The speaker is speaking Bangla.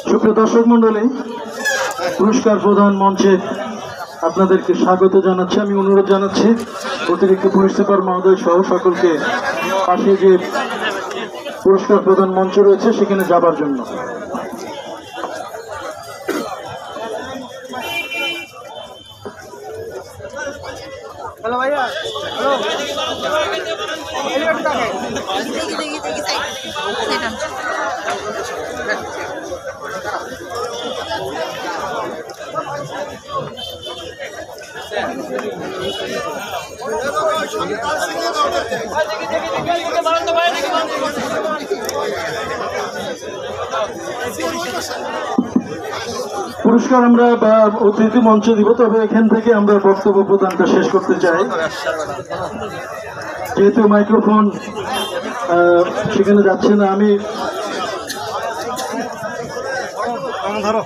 সুপ্রিয় দর্শক মন্ডলী, পুরস্কার প্রদান মঞ্চে আপনাদেরকে স্বাগত জানাচ্ছি। আমি অনুরোধ জানাচ্ছি অতিরিক্ত পুলিশ সুপার মহোদয় সহ সকলকে পাশে যে পুরস্কার প্রদান মঞ্চ রয়েছে সেখানে যাবার জন্য। হ্যালো ভাইয়া, পুরস্কার আমরা অতিথি মঞ্চে দিব, তবে এখান থেকে আমরা বক্তব্য প্রদানটা শেষ করতে চাই। যেহেতু মাইক্রোফোন সেখানে যাচ্ছে না, আমি ধরো।